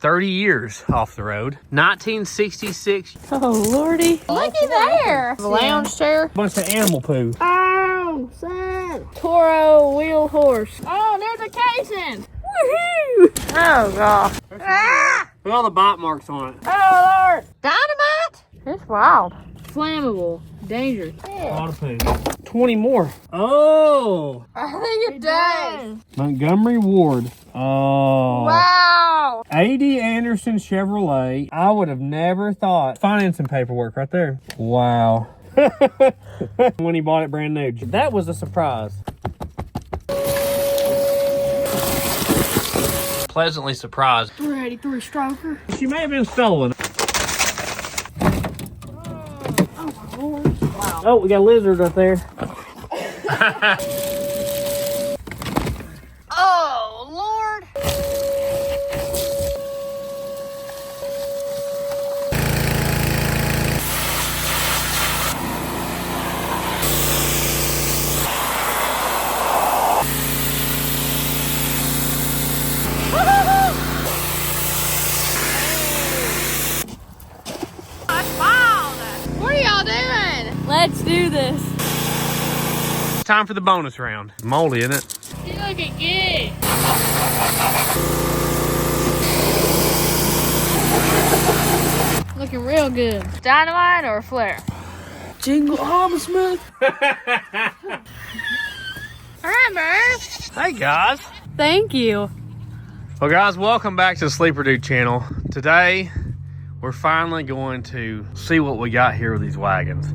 30 years off the road. 1966. Oh, Lordy. Looky there. A lounge chair. Bunch of animal poo. Oh, son. Toro wheel horse. Oh, there's a casing. Woohoo. Oh, God. Ah! Look at all the bite marks on it. Oh, Lord. Dynamite? It's wild. Flammable. Dangerous. A lot of poo. 20 more. Oh. I think it does. Montgomery Ward. Oh. Wow. 80 Anderson Chevrolet. I would have never thought. Financing paperwork right there. Wow. When he bought it brand new. That was a surprise. Pleasantly surprised. 383 stroker. She may have been stolen. Oh, my Lord. Wow. Oh, we got a lizard right there. Oh, Lord. What are y'all doing? Let's do this. Time for the bonus round. Moldy, isn't it? You looking good. Looking real good. Dynamite or flare? Jingle Hammersmith. All right, Merv. Hey, guys. Thank you. Well, guys, welcome back to the Sleeper Dude channel. Today, we're finally going to see what we got here with these wagons.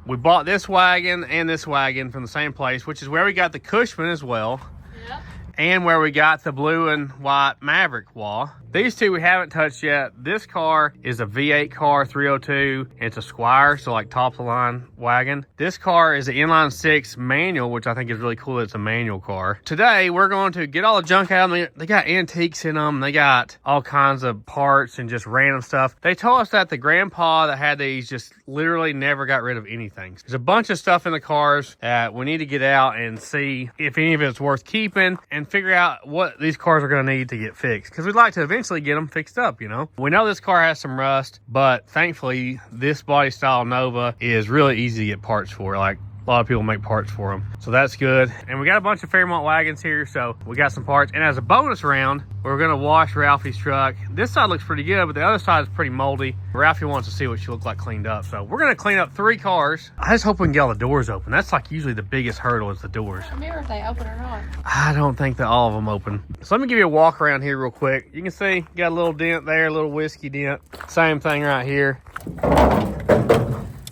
We bought this wagon and this wagon from the same place, which is where we got the Cushman as well. Yep. And where we got the blue and white Maverick wall. These two we haven't touched yet. This car is a V8 car, 302. It's a Squire, so like top of the line wagon. This car is an inline six manual, which I think is really cool that it's a manual car. Today, we're going to get all the junk out of them. They got antiques in them. They got all kinds of parts and just random stuff. They told us that the grandpa that had these just literally never got rid of anything. There's a bunch of stuff in the cars that we need to get out and see if any of it's worth keeping and figure out what these cars are going to need to get fixed. Because we'd like to eventually get them fixed up, you know. We know this car has some rust, but thankfully this body style Nova is really easy to get parts for. Like a lot of people make parts for them, so that's good. And we got a bunch of Fairmont wagons here, so we got some parts. And as a bonus round, we're gonna wash Ralphie's truck. This side looks pretty good, but the other side is pretty moldy. Ralphie wants to see what she looks like cleaned up, so we're gonna clean up 3 cars. I just hope we can get all the doors open. That's like usually the biggest hurdle is the doors. I remember if they open or not. I don't think that all of them open. So let me give you a walk around here real quick. You can see, got a little dent there, a little whiskey dent. Same thing right here.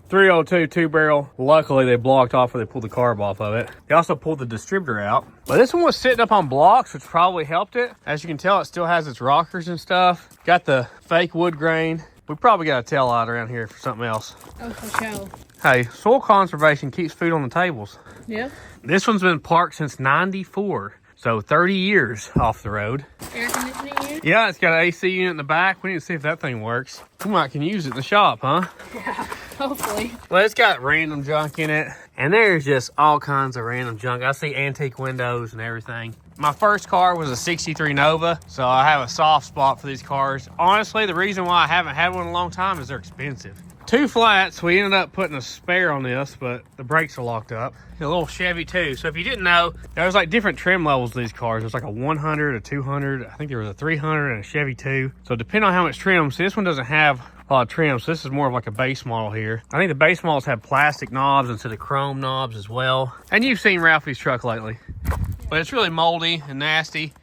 302 2-barrel. Luckily, they blocked off where they pulled the carb off of it. They also pulled the distributor out. But this one was sitting up on blocks, which probably helped it. As you can tell, it still has its rockers and stuff. Got the fake wood grain. We probably got a tail light around here for something else. Oh, for sure. Hey, soil conservation keeps food on the tables. Yep. This one's been parked since '94. So 30 years off the road. Air conditioning unit? Yeah, it's got an AC unit in the back. We need to see if that thing works. We might can use it in the shop, huh? Yeah, hopefully. Well, it's got random junk in it. And there's just all kinds of random junk. I see antique windows and everything. My first car was a 63 Nova, so I have a soft spot for these cars. Honestly, the reason why I haven't had one in a long time is they're expensive. 2 flats, we ended up putting a spare on this, but the brakes are locked up. A little Chevy too. So if you didn't know, there's like different trim levels of these cars. There's like a 100, a 200, I think there was a 300 and a Chevy 2. So depending on how much trim, see, this one doesn't have a lot of trim, so this is more of like a base model here. I think the base models have plastic knobs instead of chrome knobs as well. And you've seen Ralphie's truck lately. But it's really moldy and nasty,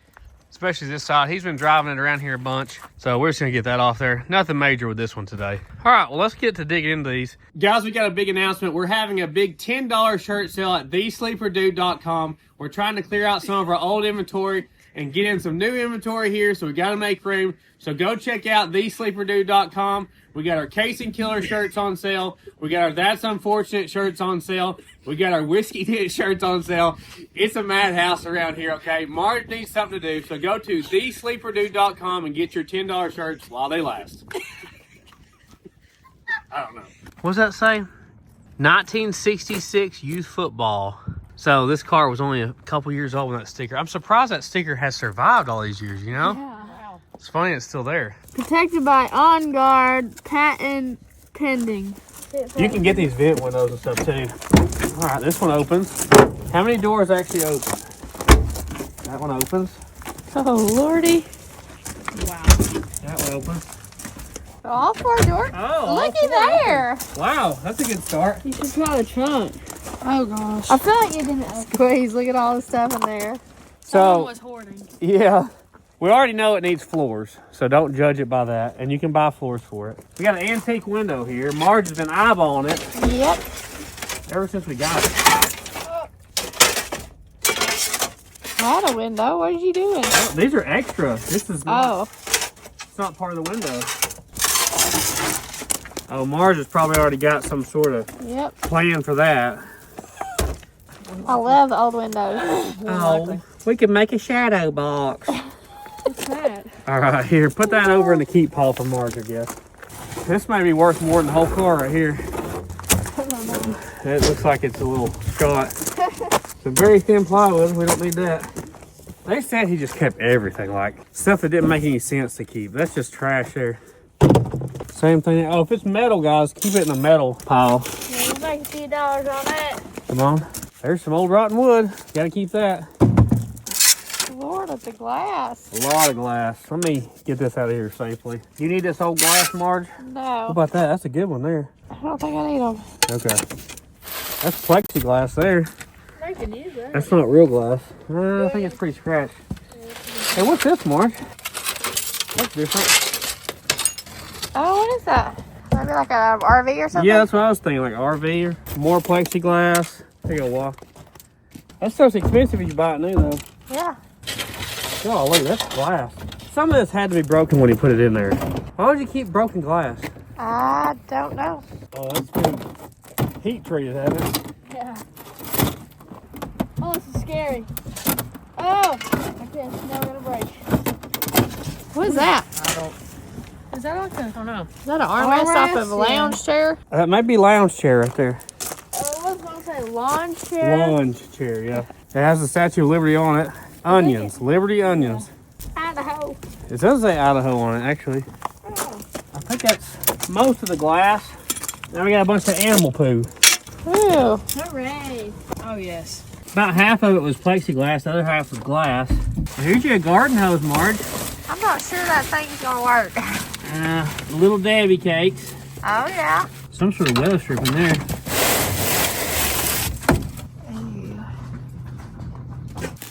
especially this side. He's been driving it around here a bunch, so we're just gonna get that off there. Nothing major with this one today. All right, well, let's get to digging into these. Guys, we got a big announcement. We're having a big $10 shirt sale at thesleeperdude.com. We're trying to clear out some of our old inventory and get in some new inventory here, so we gotta make room. So go check out thesleeperdude.com. We got our Casing Killer shirts on sale. We got our That's Unfortunate shirts on sale. We got our Whiskey Dick shirts on sale. It's a madhouse around here, okay? Marge needs something to do, so go to thesleeperdude.com and get your $10 shirts while they last. I don't know. What does that say? 1966 youth football. So this car was only a couple years old when that sticker. I'm surprised that sticker has survived all these years, you know? Yeah. Wow. It's funny it's still there. Protected by on guard, patent pending. You can get these vent windows and stuff too. All right, this one opens. How many doors actually open? That one opens. Oh, Lordy. Wow. That one opens. All 4 doors? Oh, looky there. Wow, that's a good start. You should try the trunk. Oh, gosh. I feel like you didn't squeeze. Look at all the stuff in there. Someone was hoarding. Yeah. We already know it needs floors, so don't judge it by that. And you can buy floors for it. We got an antique window here. Marge has been eyeballing it. Yep. Ever since we got it. I had a window. What are you doing? Oh, these are extra. This is not, it's not part of the window. Oh, Marge has probably already got some sort of plan for that. I love the old windows. Oh, we can make a shadow box. What's that? All right, here, put that over in the keep pile for Marge, I guess. This may be worth more than the whole car right here. It looks like it's a little shot. It's a very thin plywood. We don't need that. They said he just kept everything, like stuff that didn't make any sense to keep. That's just trash there. Same thing. Oh, if it's metal, guys, keep it in the metal pile. Yeah, we'll make a few dollars on that. Come on. There's some old rotten wood. Gotta keep that. Lord, it's the glass. A lot of glass. Let me get this out of here safely. You need this old glass, Marge? No. What about that? That's a good one there. I don't think I need them. Okay. That's plexiglass there. I can use that. That's not real glass. I think it's pretty scratched. Hey, what's this, Marge? That's different. Oh, what is that? Maybe like an RV or something? Yeah, that's what I was thinking, like RV or more plexiglass. Take a walk. That stuff's expensive if you buy it new, though. Yeah. Oh, look, that's glass. Some of this had to be broken when you put it in there. Why would you keep broken glass? I don't know. Oh, that's been heat treated, hasn't it? Yeah. Oh, this is scary. Oh! Okay, now we're gonna break. What is that? Is that like a, I don't know. Is that an armrest off of a lounge chair? That might be lounge chair right there. Oh, I was gonna say lounge chair. Lounge chair, yeah. It has the Statue of Liberty on it. Onions, Liberty onions. Idaho. It does say Idaho on it, actually. Oh. I think that's most of the glass. Now we got a bunch of animal poo. Ooh. Hooray. Oh, yes. About half of it was plexiglass, the other half was glass. Well, here's your garden hose, Marge. I'm not sure that thing's gonna work. Little Debbie cakes. Oh, yeah. Some sort of weather strip in there.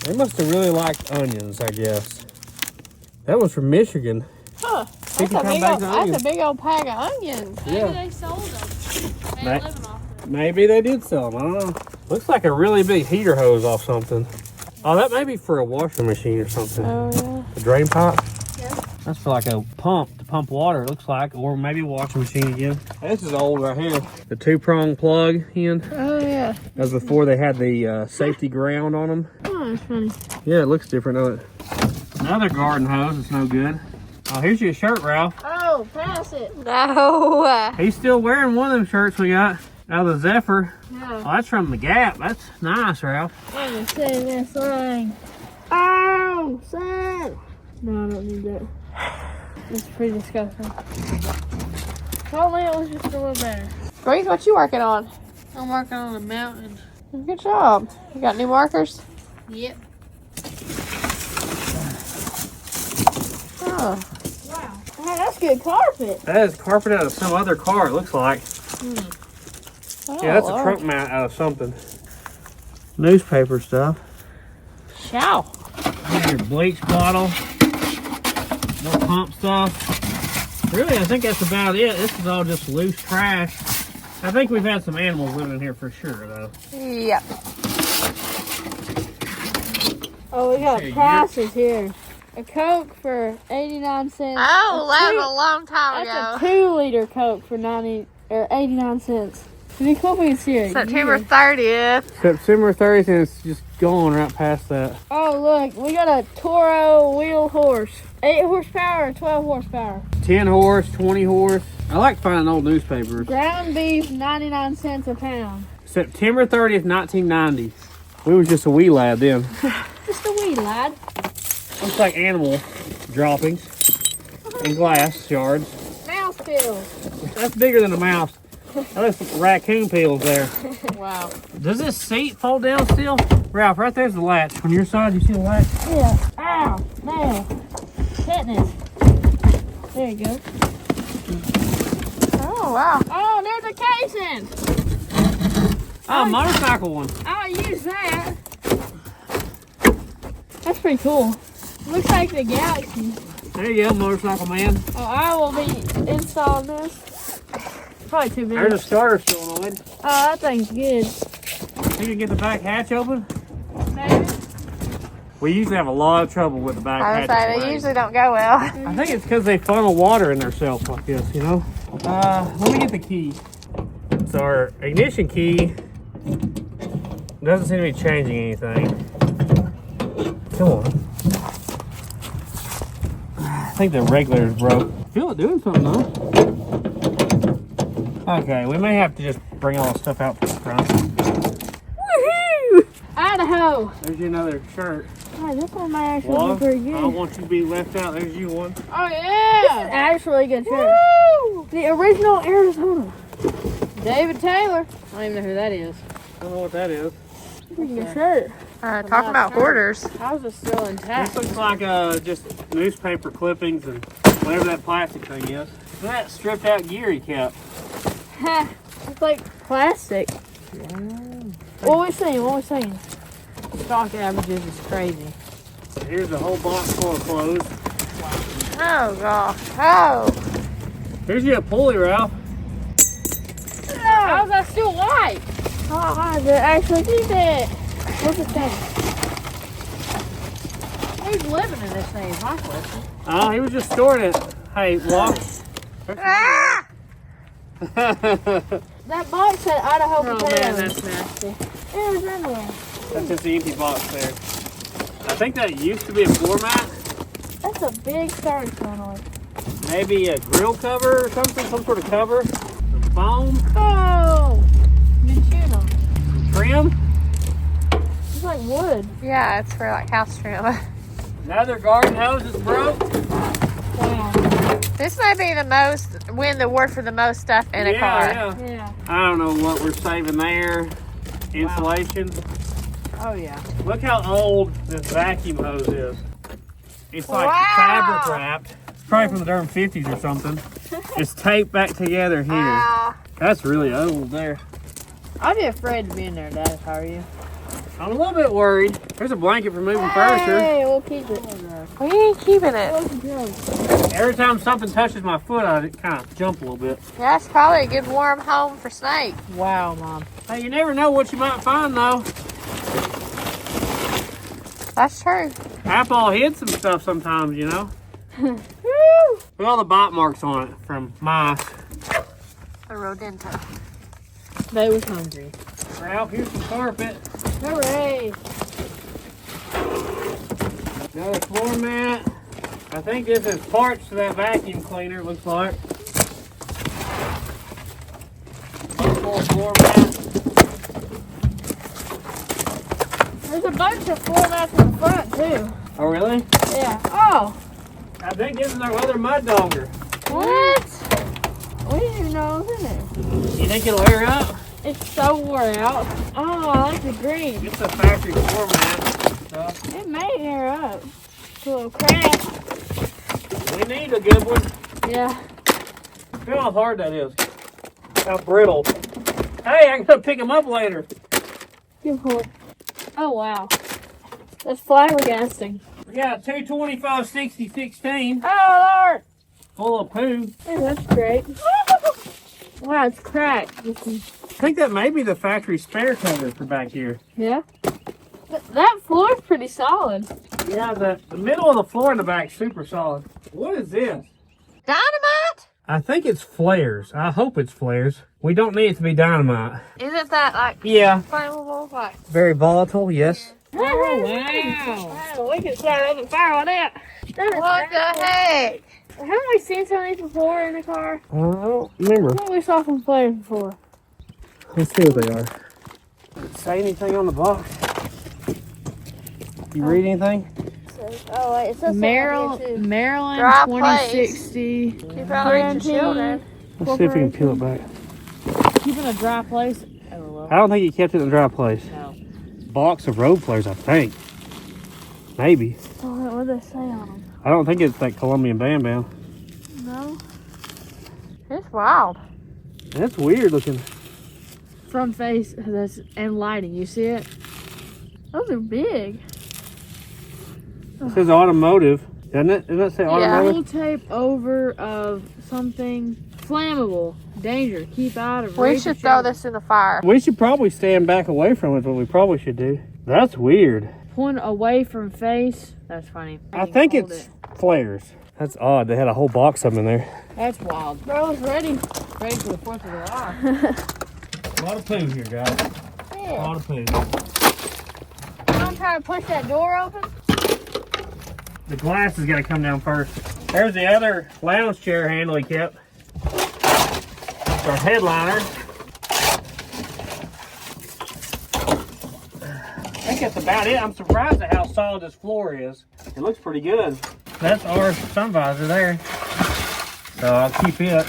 They must have really liked onions, I guess. That was from Michigan. Huh. That's a big old pack of onions. Yeah. Maybe they sold them. Maybe they did sell them. I don't know. Looks like a really big heater hose off something. Oh, that may be for a washing machine or something. Oh, yeah. A drain pipe? Yeah. That's for like a pump to pump water, it looks like. Or maybe a washing machine again. This is old right here. The 2-prong plug in. Oh, yeah. That was before they had the safety ground on them. Oh, that's funny. Yeah, it looks different, doesn't it? Another garden hose. It's no good. Oh, here's your shirt, Ralph. Oh, pass it. No. He's still wearing one of them shirts we got out of the Zephyr. No. Oh, that's from the Gap. That's nice, Ralph. Let me see this thing. Oh, sad. No, I don't need that. It's pretty disgusting. Hopefully it was just a little better. Grace, what you working on? I'm working on a mountain. Good job. You got new markers? Yep. Oh. Wow. Hey, that's good carpet. That is carpet out of some other car, it looks like. Oh, yeah, that's Lord. a trunk mount out of something. Newspaper stuff. Chow. Here's your bleach bottle. More pump stuff. Really, I think that's about it. This is all just loose trash. I think we've had some animals living in here for sure, though. Yep. Oh, we got prices here. A Coke for 89 cents. Oh, that was a long time ago. That's a 2-liter Coke for 89 cents. It'd be cool if we could see it. September 30th. September 30th, and it's just going right past that. Oh, look. We got a Toro wheel horse. 8 horsepower or 12 horsepower? 10 horse, 20 horse. I like finding old newspapers. Ground beef, 99 cents a pound. September 30th, 1990. We was just a wee lad then. Just a wee lad. Looks like animal droppings. and glass shards. Mouse pills. That's bigger than a mouse. That's raccoon peels there. Wow. Does this seat fold down still? Ralph, right there's the latch. On your side, you see the latch? Yeah. Ow. No. Tetanus. There you go. Oh, wow. Oh, there's a casing. Oh, motorcycle one. I'll use that. That's pretty cool. Looks like the Galaxy. There you go, motorcycle man. Oh, I will be installing this. Probably too big. There's a starter solenoid. Oh, that thing's good. You can get the back hatch open? Maybe. We usually have a lot of trouble with the back hatch. They usually don't go well. I think it's because they funnel water in themselves like this, you know? Let me get the key. So our ignition key doesn't seem to be changing anything. Come on. I think the regulator's broke. I feel it doing something though. Okay, we may have to just bring all the stuff out from the front. Woohoo! Idaho. There's you another shirt. Oh, this one might actually Well, be pretty good. I don't want you to be left out. There's you one. Oh, yeah. This is actually a good shirt. Woo! The original Arizona. David Taylor. I don't even know who that is. I don't know what that is. Pretty good shirt. Talking about hoarders. How's it still intact? This looks like just newspaper clippings and whatever that plastic thing is. That stripped out gear he kept. It's like plastic. What are we saying? What are we saying? Stock averages is crazy. Here's a whole box full of clothes. Oh, gosh. Oh. Here's you a pulley, Ralph. How's that still white? Oh, I did actually keep it. What's it saying? Who's living in this thing is my question. Oh, he was just storing it. Hey, walk. Ah! That box said Idaho Oh, potatoes. man, that's nasty. It was everywhere. That's just the empty box there. I think that used to be a floor mat. That's a big starter solenoid. Maybe a grill cover or something, some sort of cover. Some foam, Oh! Been chewing on. some trim. It's like wood. Yeah, it's for like house trim. Another garden hose is broke. Wow. This may be the most, win the award for the most stuff in a car. Yeah. I don't know what we're saving there. Insulation. Oh, yeah. Look how old this vacuum hose is. It's like Wow. fabric wrapped. It's probably from the darn 50s or something. It's taped back together here. Ah. That's really old there. I'd be afraid to be in there, Dad, if I were you. I'm a little bit worried. There's a blanket for moving furniture. Hey, we'll keep it. We ain't keeping it. Every time something touches my foot, I kind of jump a little bit. Yeah, it's probably a good warm home for snakes. Wow, Mom. Hey, you never know what you might find, though. That's true. Apple hid some stuff sometimes, you know. Woo! Look at all the bite marks on it from mice. A rodenta. They was hungry. Ralph, here's some carpet. Hooray! Another floor mat. I think this is parts to that vacuum cleaner, it looks like. More floor mat. There's a bunch of floor mats in the front, too. Oh, really? Yeah. Oh! I think this is our other mud dogger. What? We didn't even know it was in there. You think it'll air up? It's so worn out. Oh, I like the green. It's a factory floor mat. Stuff. It may air up. It's a little cracked. We need a good one. Yeah. Feel how hard that is. How brittle. Hey, I'm gonna pick them up later. Give it. Oh, wow. That's flabbergasting. We got a 225 60 16 Oh, Lord! full of poo. Hey, that's great. Wow, it's cracked. I think that may be the factory spare cover for back here. Yeah? That floor's pretty solid. Yeah, the middle of the floor in the back is super solid. What is this? Dynamite? I think it's flares. I hope it's flares. We don't need it to be dynamite. Isn't that like Yeah. flammable? Like, Very volatile, yes. Oh, wow. We can start up and fire on that. what the heck? Haven't we seen some of these before in the car? I don't remember. I think we saw some flares before. Let's see what they are. Does it say anything on the box? You read anything? says. Oh wait, it says Maryland Maryland Dry 2060. Keep out of your children. Let's see if we can peel it back. Keep it in a dry place. I don't think he kept it in a dry place. No. Box of road flares, I think. Maybe. Oh, what do they say on them? I don't think it's that Colombian Bam Bam. No. It's wild. That's weird looking. Front face and lighting. You see it? Those are big. It says automotive, doesn't it? Doesn't it say automotive? Full tape over of something flammable. Danger. Keep out of. We should throw this in the fire. We should probably stand back away from it, is what we probably should do. That's weird. Point away from face. That's funny. I think it's flares. That's odd. They had a whole box of them in there. That's wild. Bro, it's ready. Ready for the 4th of July. A lot of poo here, guys. A lot of poo. You want to try to push that door open? The glass is going to come down first. There's the other lounge chair handle he kept. It's our headliner. I think that's about it. I'm surprised at how solid this floor is. It looks pretty good. That's our sun visor there. So I'll keep it.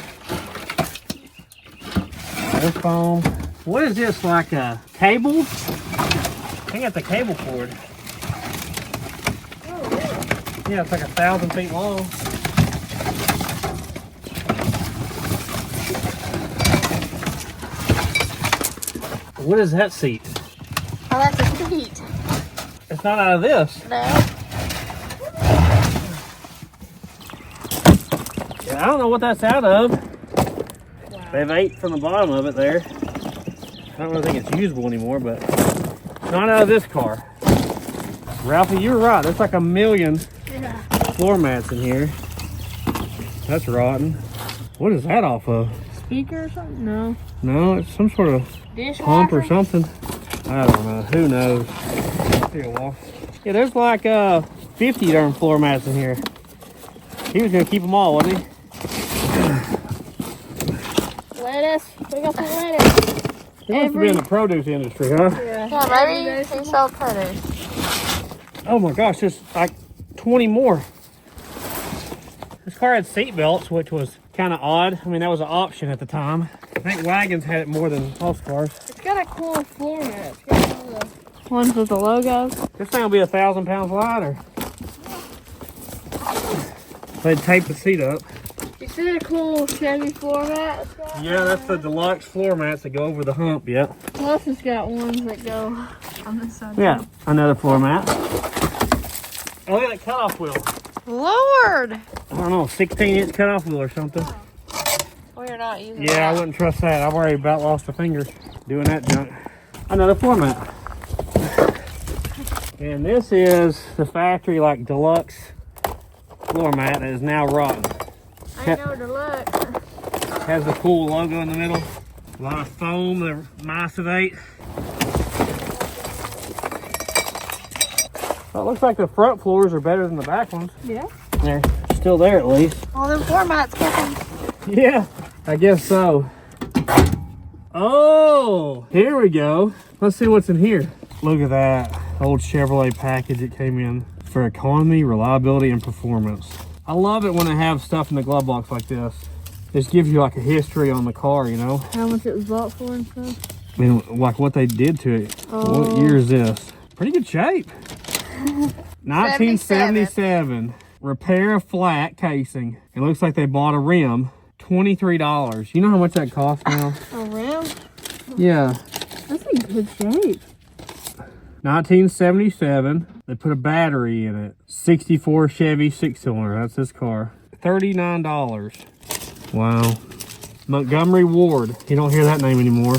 There's foam. What is this, like a cable? I think it's a cable cord. Oh, really? Yeah, it's like 1,000 feet long. What is that seat? Oh, that's a seat. It's not out of this. No. Yeah, I don't know what that's out of. Wow. They've ate from the bottom of it there. I don't really think it's usable anymore, but it's not out of this car. Ralphie, you were right. There's like 1 million floor mats in here. That's rotten. What is that off of? Speaker or something? No. No, it's some sort of Dishwasher? pump or something. I don't know. Who knows? Here, Wall. Yeah, there's like 50 darn floor mats in here. He was gonna keep them all, wasn't he? Lettuce. We got some lettuce. He must have been in the produce industry, huh? Yeah, maybe he sold produce. Oh my gosh, there's like 20 more. This car had seat belts, which was kind of odd. I mean, that was an option at the time. I think wagons had it more than most cars. It's got a cool floor mat. It's got all the ones with the logos. This thing will be 1,000 pounds lighter. They'd tape the seat up. You see the cool Chevy floor mat? It's got? Yeah, that's the deluxe floor mats that go over the hump, yep. Plus it's got ones that go on this side. Yeah, another floor mat. Oh, look at that cutoff wheel. Lord! I don't know, 16-inch cutoff wheel or something. We're not using Yeah, I that. wouldn't trust that. I've already about lost a finger doing that junk. Another floor mat. And this is the factory, like, deluxe floor mat that is now rotten. I know the look. Has the cool logo in the middle. A lot of foam, the Riceville. Well, it looks like the front floors are better than the back ones. Yeah. They're still there at least. All them floor mats cooking. Yeah, I guess so. Oh, here we go. Let's see what's in here. Look at that old Chevrolet package it came in for economy, reliability, and performance. I love it when they have stuff in the glove box like this. This gives you like a history on the car, you know? How much it was bought for and stuff? I mean, like what they did to it. Oh. What year is this? Pretty good shape. 1977. Repair a flat casing. It looks like they bought a rim. $23. You know how much that costs now? A rim? Yeah. That's in good shape. 1977. They put a battery in it. 64 Chevy 6-cylinder. That's this car. $39. Wow. Montgomery Ward. You don't hear that name anymore.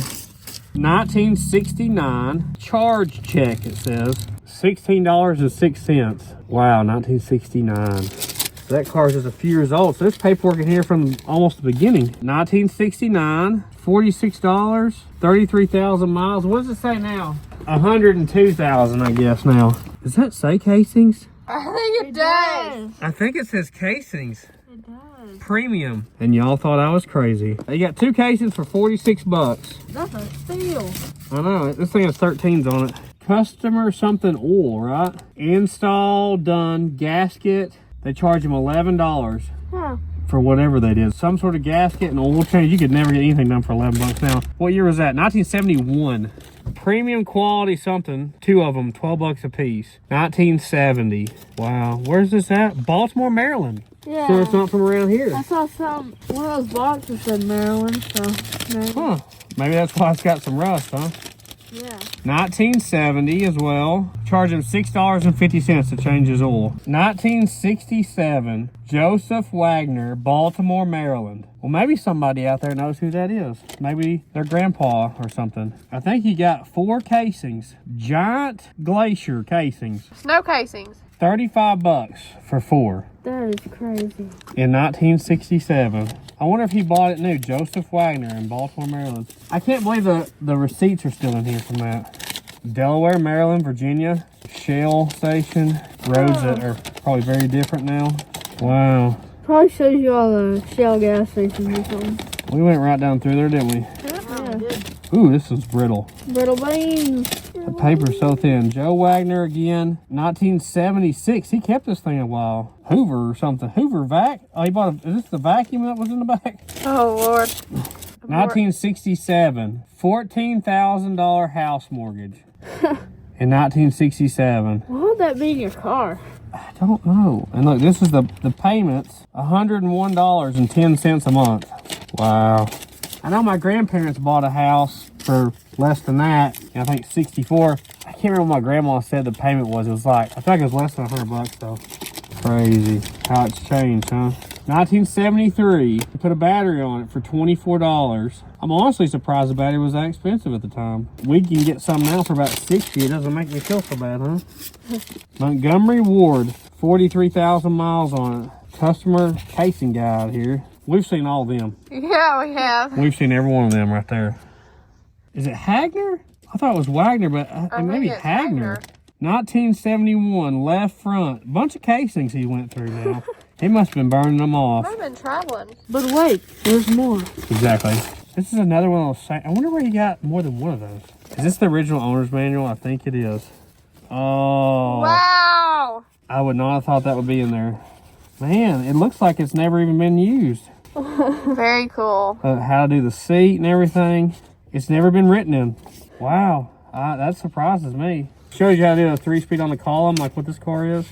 1969. Charge check, it says. $16.06. Wow, 1969. That car's just a few years old. So there's paperwork in here from almost the beginning. 1969, $46, 33,000 miles. What does it say now? 102,000, I guess now. Does that say casings? I think it does. I think it says casings. It does. Premium. And y'all thought I was crazy. They got 2 casings for $46. That's a steal. I know, this thing has 13s on it. customer something oil, right? Install done, gasket. They charge him $11 Huh. for whatever they did. Some sort of gasket and oil change. You could never get anything done for 11 bucks now. What year was that? 1971. Premium quality something. 2 of them, 12 bucks a piece. 1970. Wow. Where's this at? Baltimore, Maryland. Yeah. So it's not from around here. I saw one of those boxes said Maryland, so maybe. Huh. Maybe that's why it's got some rust, huh? Yeah. 1970 as well. Charge him $6.50 to change his oil. 1967, Joseph Wagner, Baltimore, Maryland. Well, maybe somebody out there knows who that is. Maybe their grandpa or something. I think he got 4 casings. Giant glacier casings. Snow casings. 35 bucks for 4. That is crazy. In 1967. I wonder if he bought it new. Joseph Wagner in Baltimore, Maryland. I can't believe the receipts are still in here from that. Delaware, Maryland, Virginia, Shell Station. Roads that are probably very different now. Wow. Probably shows you all the Shell gas stations or something. We went right down through there, didn't we? Yeah. Ooh, this is brittle. Brittle beans. The paper's so thin. Joe Wagner again, 1976. He kept this thing a while. Hoover or something. Hoover vac? Oh, he bought a, is this the vacuum that was in the back? Oh, Lord. 1967. $14,000 house mortgage. In 1967. Why would that be in your car? I don't know. And look, this is the payments. $101.10 a month. Wow. I know my grandparents bought a house for less than that. I think 64. I can't remember what my grandma said the payment was. It was like, I think it was less than 100 bucks though. Crazy how it's changed, huh? 1973, put a battery on it for $24. I'm honestly surprised the battery was that expensive at the time. We can get some now for about $60. It doesn't make me feel so bad, huh? Montgomery Ward, 43,000 miles on it. Customer casing guide here. We've seen all of them. Yeah, we have. We've seen every one of them right there. Is it Hagner? I thought it was Wagner, but maybe it's Hagner. 1971, left front. Bunch of casings he went through now. He must have been burning them off. I've been traveling. But wait, there's more. Exactly. This is another one of those. I wonder where he got more than one of those. Is this the original owner's manual? I think it is. Oh. Wow. I would not have thought that would be in there. Man, it looks like it's never even been used. Very cool. How to do the seat and everything. It's never been written in. Wow. That surprises me. Shows you how to do a 3-speed on the column, like what this car is.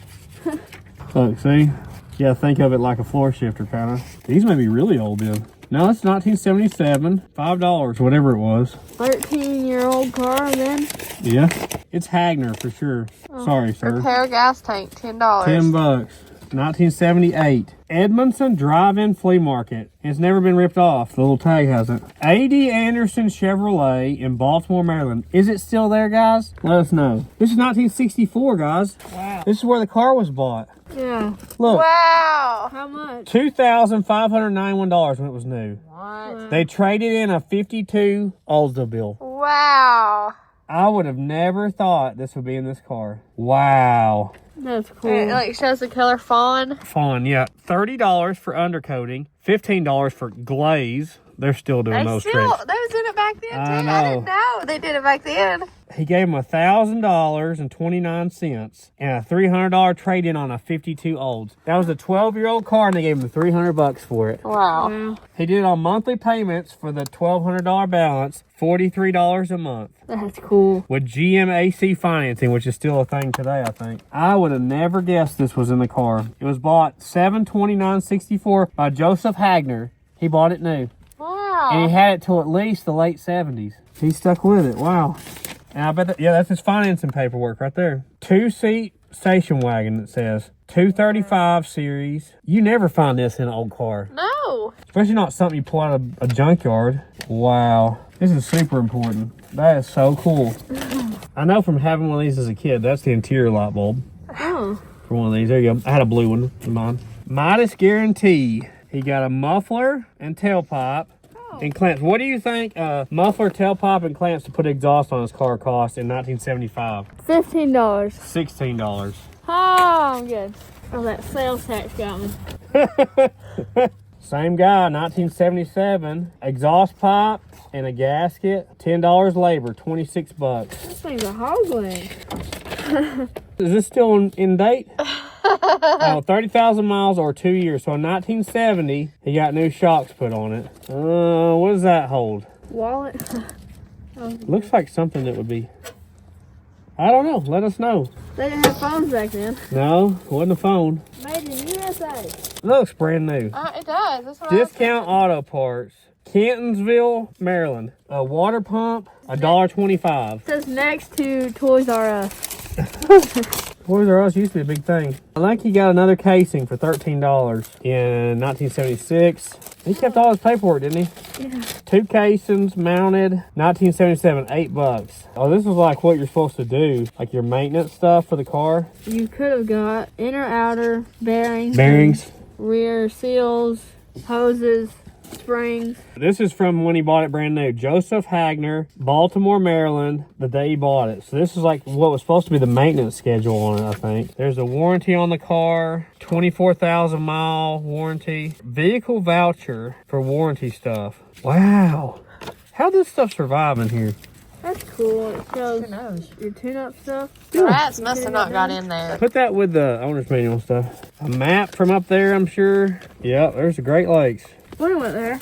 Look, see? Yeah, think of it like a floor shifter, kind of. These may be really old then. No, it's 1977. $5, whatever it was. 13-year-old car then? Yeah. It's Hagner for sure. Sorry, sir. Repair gas tank, $10. 10 bucks. 1978. Edmondson Drive-In Flea Market. It's never been ripped off. The little tag hasn't. A.D. Anderson Chevrolet in Baltimore, Maryland. Is it still there, guys? Let us know. This is 1964, guys. Wow. This is where the car was bought. Yeah. Look. Wow. How much? $2,591 when it was new. What? They traded in a 52 Oldsmobile. Wow. I would have never thought this would be in this car. Wow. That's cool. It like shows the color fawn. Fawn, yeah. $30 for undercoating, $15 for glaze. They're still doing those tricks. Those did it back then too. I know. I didn't know they did it back then. He gave him $1,000.29 and a $300 trade-in on a 52 Olds. That was a 12-year-old car, and they gave him $300 for it. Wow. Wow. He did it on monthly payments for the $1,200 balance, $43 a month. That's cool. With GMAC financing, which is still a thing today, I think. I would have never guessed this was in the car. It was bought $729.64 by Joseph Hagner. He bought it new. Wow. And he had it till at least the late 70s. He stuck with it. Wow. And I bet that, yeah, that's his financing paperwork right there. 2-seat station wagon, it says. 235 series. You never find this in an old car. No. Especially not something you pull out of a junkyard. Wow. This is super important. That is so cool. I know from having one of these as a kid, that's the interior light bulb. Oh. For one of these. There you go. I had a blue one in mine. Midas Guarantee. He got a muffler and tailpipe and clamps. What do you think muffler, tailpipe, and clamps to put exhaust on his car cost in 1975? $15. $16. Oh, I'm good. Oh, that sales tax got me. Same guy, 1977. Exhaust pipe and a gasket. $10 labor, 26 bucks. This thing's a hog leg. Is this still in date? Oh, 30,000 miles or 2 years. So in 1970, he got new shocks put on it. What does that hold? Wallet. Looks like something that would be... I don't know. Let us know. They didn't have phones back then. No, wasn't a phone. Made in USA. Looks brand new. It does. That's what Discount Auto Parts. Cantonsville, Maryland. A water pump, $1.25. It says next to Toys R Us. Toys R Us used to be a big thing. I think he got another casing for $13 in 1976. He kept all his paperwork, didn't he? Yeah. 2 casings mounted, 1977, $8. Oh, this is like what you're supposed to do, like your maintenance stuff for the car. You could have got inner, outer, Bearings. rear seals, hoses, springs. This is from when he bought it brand new. Joseph Hagner, Baltimore, Maryland, the day he bought it. So this is like what was supposed to be the maintenance schedule on it, I think. There's a warranty on the car, 24,000 mile warranty, vehicle voucher for warranty stuff. Wow. How'd this stuff survive in here? That's cool. It shows Who knows? your tune-up stuff. The rats must have not got in there. Put that with the owner's manual stuff. A map from up there, I'm sure. Yep, there's the Great Lakes. What went there?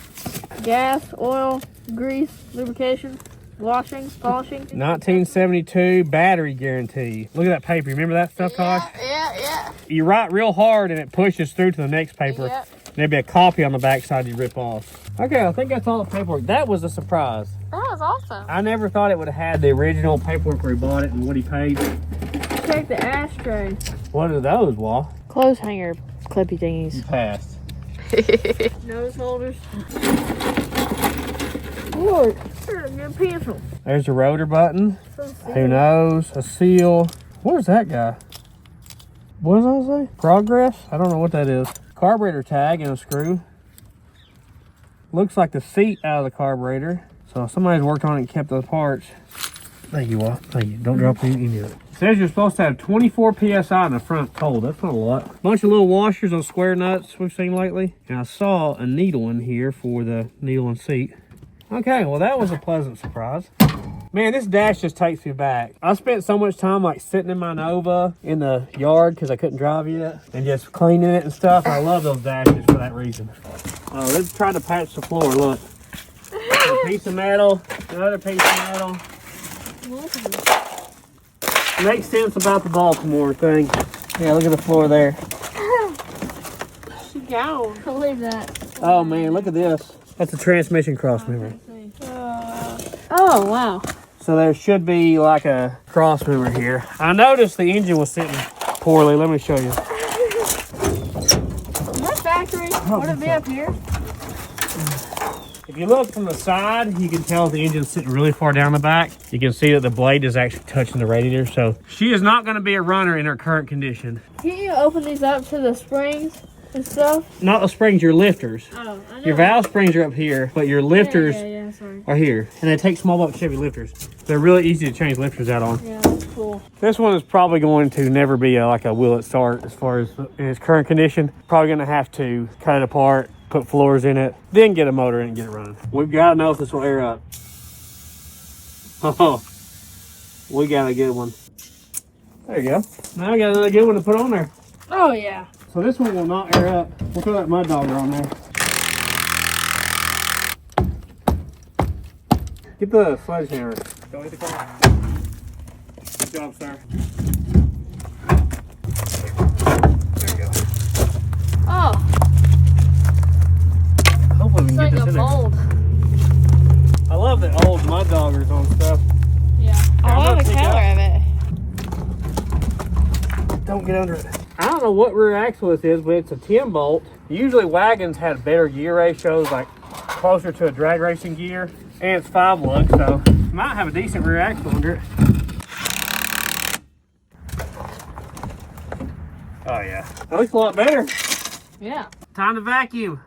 Gas, oil, grease, lubrication, washing, polishing. 1972 battery guarantee. Look at that paper. You remember that stuff, Tosh? Yeah. You write real hard and it pushes through to the next paper. Yep. There'd be a copy on the back side you rip off. Okay, I think that's all the paperwork. That was a surprise. That was awesome. I never thought it would have had the original paperwork where he bought it and what he paid. Check the ashtray. What are those, Wall? Clothes hanger clippy thingies. Passed. Nose holders. Lord, there's a good pencil. There's the rotor button. So Who knows? A seal. What is that guy? What does that say? Progress? I don't know what that is. Carburetor tag and a screw. Looks like the seat out of the carburetor. So somebody's worked on it and kept those parts. Thank you, Walt. Thank you. Don't drop any of it. It says you're supposed to have 24 PSI in the front cold. That's not a lot. Bunch of little washers on square nuts we've seen lately. And I saw a needle in here for the needle and seat. Okay, well that was a pleasant surprise. Man, this dash just takes me back. I spent so much time like sitting in my Nova in the yard because I couldn't drive yet and just cleaning it and stuff. I love those dashes for that reason. Oh, let's try to patch the floor. Look. A piece of metal, another piece of metal. Makes sense about the Baltimore thing. Yeah, look at the floor there. She gone. I'll leave that. Oh man, look at this. That's a transmission cross member. Oh, wow. So there should be like a cross member here. I noticed the engine was sitting poorly. Let me show you. Is that factory? Would it be up here? If you look from the side, you can tell the engine's sitting really far down the back. You can see that the blade is actually touching the radiator. So she is not going to be a runner in her current condition. Can you open these up to the springs and stuff? Not the springs, your lifters. Oh, I know. Your valve springs are up here, but your lifters sorry. are here. And they take small block Chevy lifters. They're really easy to change lifters out on. Yeah, that's cool. This one is probably going to never be like a will it start as far as in its current condition. Probably going to have to cut it apart, put floors in it, then get a motor in and get it running. We've got to know if this will air up. Oh, we got a good one. There you go. Now we got another good one to put on there. Oh, yeah. So this one will not air up. We'll throw that mud dogger on there. Get the sledgehammer. Don't hit the car. Good job, sir. There you go. Oh, Hopefully we it's can like get this a in there. mold. I love the old mud doggers on stuff. Yeah. I love the color of it. Don't get under it. I don't know what rear axle this is, but it's a 10 bolt. Usually wagons had better gear ratios, like closer to a drag racing gear. And it's 5 lug, so it might have a decent rear axle under it. Oh yeah, that looks a lot better. Yeah. Time to vacuum.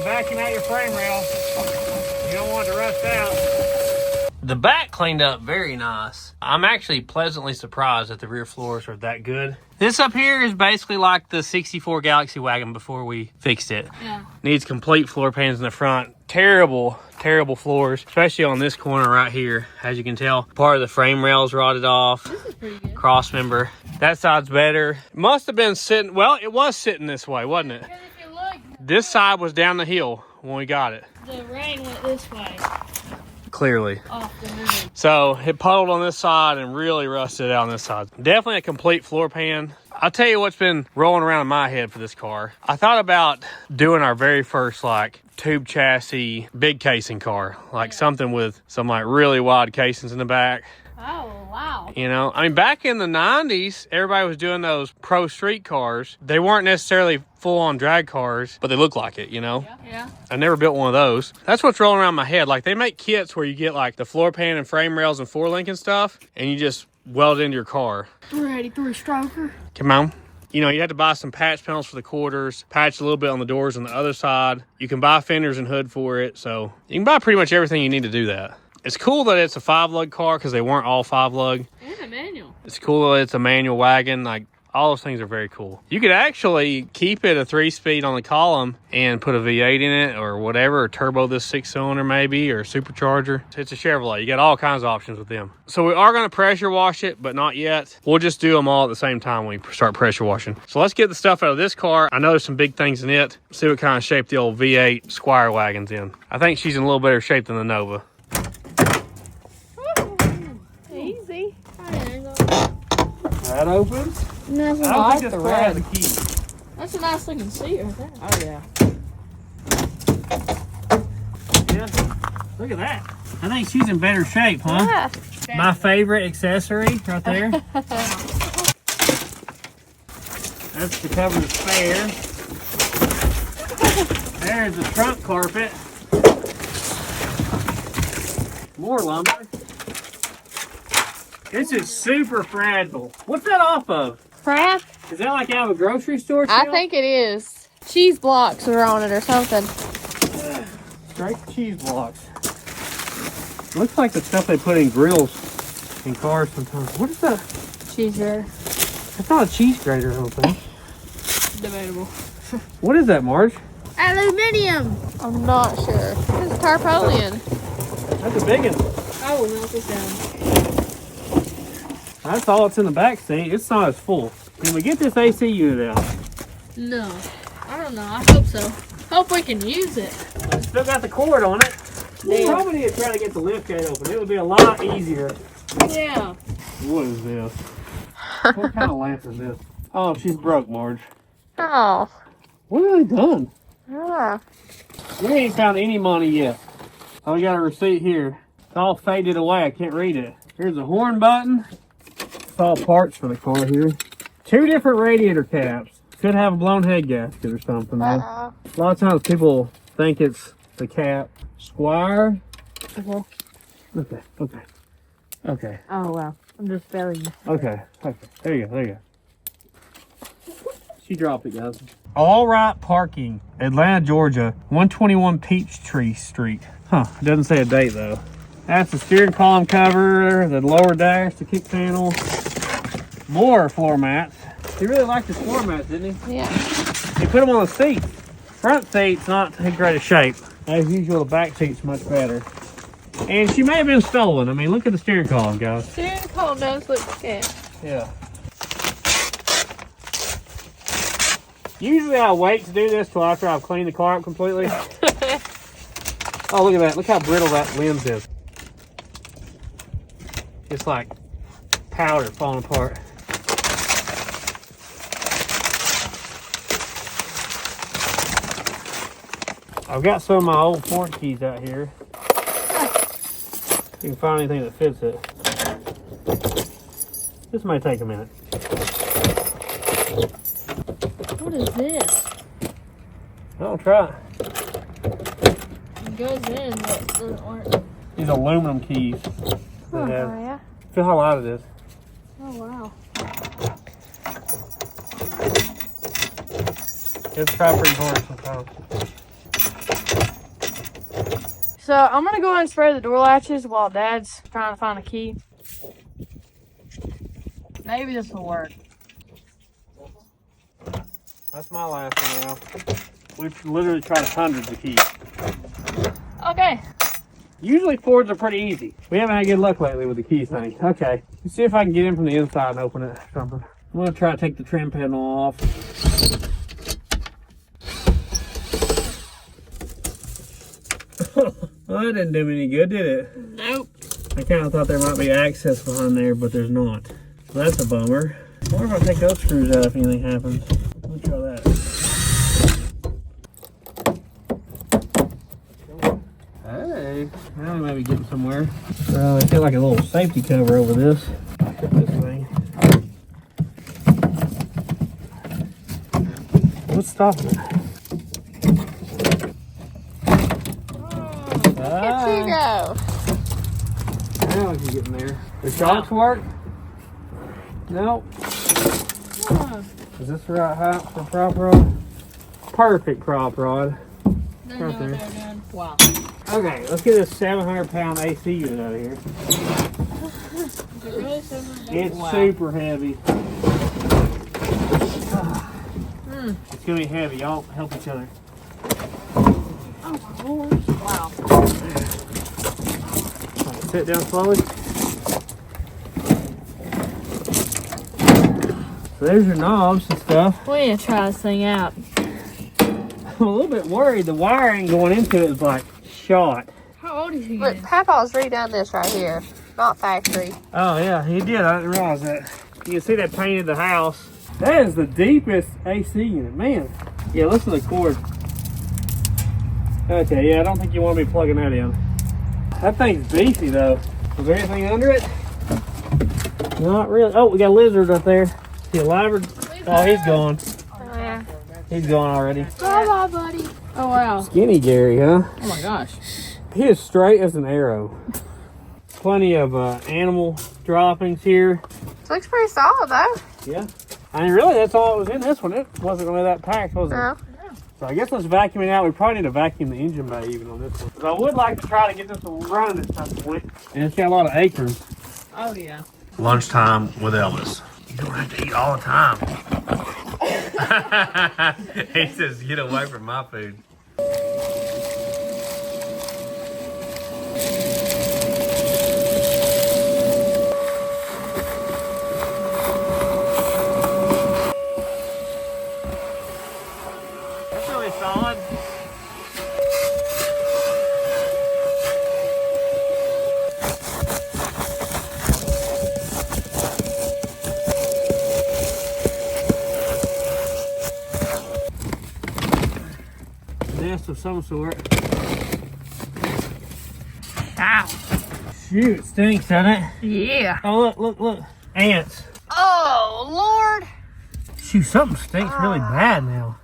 vacuum out your frame rail. You don't want it to rust out. The back cleaned up very nice. I'm actually pleasantly surprised that the rear floors are that good. This up here is basically like the 64 Galaxy wagon before we fixed it. Yeah. Needs complete floor pans in the front. Terrible, terrible floors, especially on this corner right here. As you can tell, part of the frame rails rotted off. This is pretty good. Cross member. That side's better. Must have been sitting, well, it was sitting this way, wasn't it? Because if you look, This side was down the hill when we got it. the rain went this way Clearly. off the roof. So it puddled on this side and really rusted out on this side. Definitely a complete floor pan. I'll tell you what's been rolling around in my head for this car. I thought about doing our very first like tube chassis, big casing car. Like something with some like really wide casings in the back. Oh, wow. You know, I mean, back in the 90s, everybody was doing those pro street cars. They weren't necessarily full-on drag cars, but they look like it, you know? Yeah. I never built one of those. That's what's rolling around my head. Like, they make kits where you get, like, the floor pan and frame rails and four-link and stuff, and you just weld it into your car. 383 stroker. Come on. You know, you had to buy some patch panels for the quarters, patch a little bit on the doors on the other side. You can buy fenders and hood for it, so you can buy pretty much everything you need to do that. It's cool that it's a 5-lug car because they weren't all 5-lug. And a manual. It's cool that it's a manual wagon. Like, all those things are very cool. You could actually keep it a 3-speed on the column and put a V8 in it or whatever, or turbo this 6-cylinder maybe, or supercharger. It's a Chevrolet. You got all kinds of options with them. So we are going to pressure wash it, but not yet. We'll just do them all at the same time when we start pressure washing. So let's get the stuff out of this car. I know there's some big things in it. See what kind of shape the old V8 Squire wagon's in. I think she's in a little better shape than the Nova. Easy. That opens. That's I don't think this car has a key. That's a nice looking seat right there. Oh, yeah. Yeah. Look at that. I think she's in better shape, huh? Yeah. My favorite accessory right there. That's to cover the spare. There's the trunk carpet. More lumber. This is super fragile. What's that off of? Crap. Is that like out of a grocery store? I shelf? think it is. Cheese blocks are on it or something. Straight cheese blocks. Looks like the stuff they put in grills in cars sometimes. What is that? Cheese grater. That's not a cheese grater, I don't think. Debatable. What is that, Marge? Aluminium. I'm not sure. It's tarpaulin. That's a big one. I will melt this down. That's all that's in the back seat. It's not as full. Can we get this AC unit out? No. I don't know. I hope so. Hope we can use it. It's still got the cord on it. We probably need to try to get the lift gate open. It would be a lot easier. Yeah. What is this? What kind of lamp is this? Oh, she's broke, Marge. Oh. What have they done? Yeah. We ain't found any money yet. Oh, we got a receipt here. It's all faded away. I can't read it. Here's a horn button. It's all parts for the car here. 2 different radiator caps. Could have a blown head gasket or something. A lot of times people think it's the cap. Squire. Okay. Oh, wow. I'm just spelling. Okay. There you go. She dropped it, guys. All right parking. Atlanta, Georgia. 121 Peachtree Street. Huh. It doesn't say a date, though. That's the steering column cover, the lower dash, the kick panel. More floor mats. He really liked his floor mats, didn't he? Yeah. He put them on the seat. Front seat's not in great shape. As usual, the back seat's much better. And she may have been stolen. I mean, look at the steering column, guys. Steering column does look scary. Yeah. Usually I wait to do this till after I've cleaned the car up completely. Oh, look at that. Look how brittle that lens is. It's like powder falling apart. I've got some of my old Ford keys out here. You can find anything that fits it. This may take a minute. What is this? I'll try. It goes in, but it doesn't work. These aluminum keys. Oh, They have. yeah. Feel how light it is. Oh, wow. It's try pretty hard sometimes. So I'm gonna go ahead and spray the door latches while Dad's trying to find a key. Maybe this will work. That's my last one now. We've literally tried hundreds of keys. Okay. Usually Fords are pretty easy. We haven't had good luck lately with the key thing. Okay, let's see if I can get in from the inside and open it or something. I'm gonna try to take the trim panel off. Well, that didn't do me any good, did it? Nope. I kind of thought there might be access behind there, but there's not. So that's a bummer. I wonder if I take those screws out if anything happens. Let me try that. Hey, now we may be getting somewhere. I feel like a little safety cover over this. This thing. What's stopping it? Look at you go. Now we can get in there. The shocks work? Nope. Is this the right height for prop rod? Perfect prop rod. Right there. Wow. Okay, let's get this 700-pound AC unit out of here. Is it really 700? It's super heavy. It's gonna be heavy. Y'all help each other. Wow. Sit down slowly. So there's your knobs and stuff. We need to try this thing out. I'm a little bit worried. The wiring going into it is like shot. How old is he? Look, Papa's redone this right here. Not factory. Oh yeah, he did. I didn't realize that. You can see they painted the house. That is the deepest AC unit, man. Yeah, listen to the cord. Okay, yeah, I don't think you want to be plugging that in. That thing's beefy though. Is there anything under it? Not really. Oh, we got a lizard up there. See a lizard? Oh, he's gone. Oh, yeah. He's gone already. Bye-bye, buddy. Oh, wow. Skinny Gary, huh? Oh, my gosh. He is straight as an arrow. Plenty of animal droppings here. It looks pretty solid though. Yeah. I mean, really, that's all that was in this one. It wasn't really that packed, was it? No. So I guess let's vacuum it out. We probably need to vacuum the engine bay even on this one. But I would like to try to get this one running at some point. And it's got a lot of acorns. Oh, yeah. Lunchtime with Elvis. You don't have to eat all the time. He says, get away from my food. That's really solid. Nest of some sort. Ow! Shoot, it stinks, doesn't it? Yeah. Oh, look. Ants. Oh, Lord. Shoot, something stinks really bad now.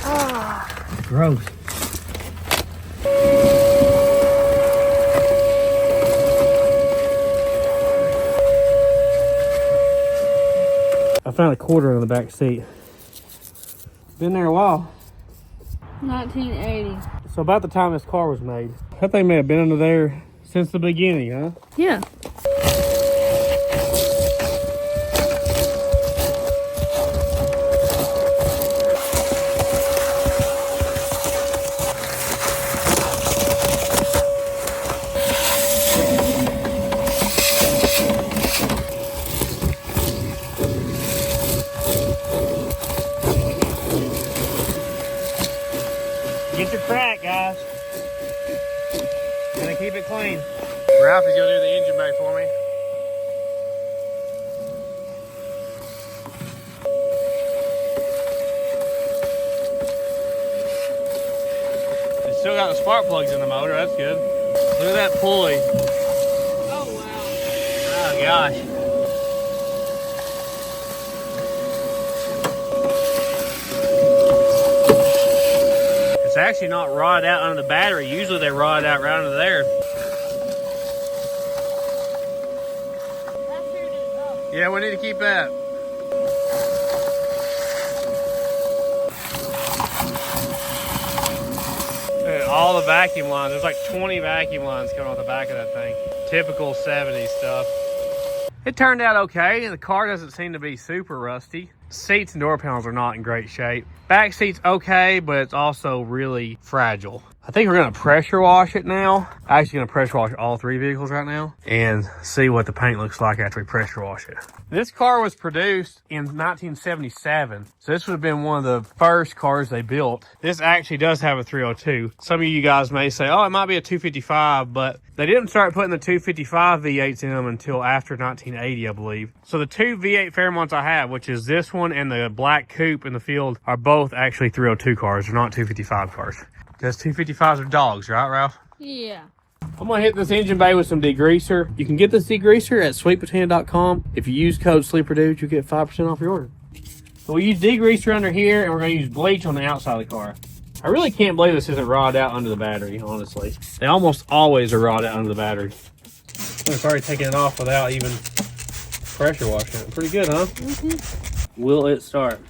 Oh. Gross. I found a quarter in the back seat. Been there a while. 1980. So about the time this car was made. That thing may have been under there since the beginning, huh? Yeah. Get your crack, guys. Gotta keep it clean. Ralphie's gonna do the engine bay for me. It's still got the spark plugs in the motor, that's good. Look at that pulley. Oh, wow. Oh gosh. It's actually not rotted out under the battery. Usually they rot out right under there. Yeah, we need to keep that. all the vacuum lines. There's like 20 vacuum lines coming off the back of that thing. Typical 70s stuff. It turned out okay, and the car doesn't seem to be super rusty. Seats and door panels are not in great shape. Back seat's okay, but it's also really fragile. I think we're gonna pressure wash it now. Actually gonna pressure wash all three vehicles right now and see what the paint looks like after we pressure wash it. This car was produced in 1977, so this would have been one of the first cars they built. This actually does have a 302. Some of you guys may say, oh, it might be a 255, but they didn't start putting the 255 V8s in them until after 1980, I believe. So the two V8 Fairmonts I have, which is this one and the black coupe in the field, are both actually 302 cars. They're not 255 cars. Because 255s are dogs, right, Ralph? Yeah. I'm gonna hit this engine bay with some degreaser. You can get this degreaser at sweetpotato.com. If you use code SLEEPERDUDE, you get 5% off your order. So we use degreaser under here, and we're gonna use bleach on the outside of the car. I really can't believe this isn't rotted out under the battery, honestly. They almost always are rotted out under the battery. It's already taken it off without even pressure washing it. Pretty good, huh? Mm-hmm. Will it start?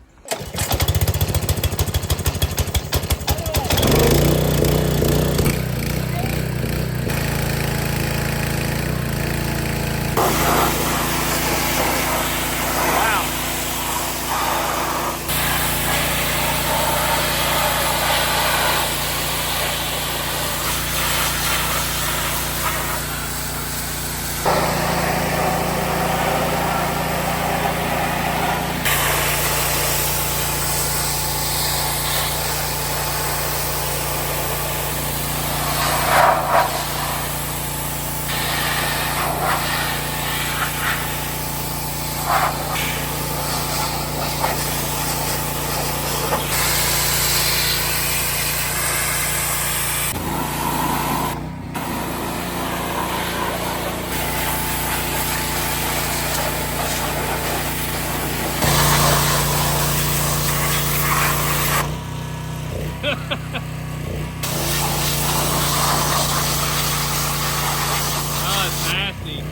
Oh, it's nasty.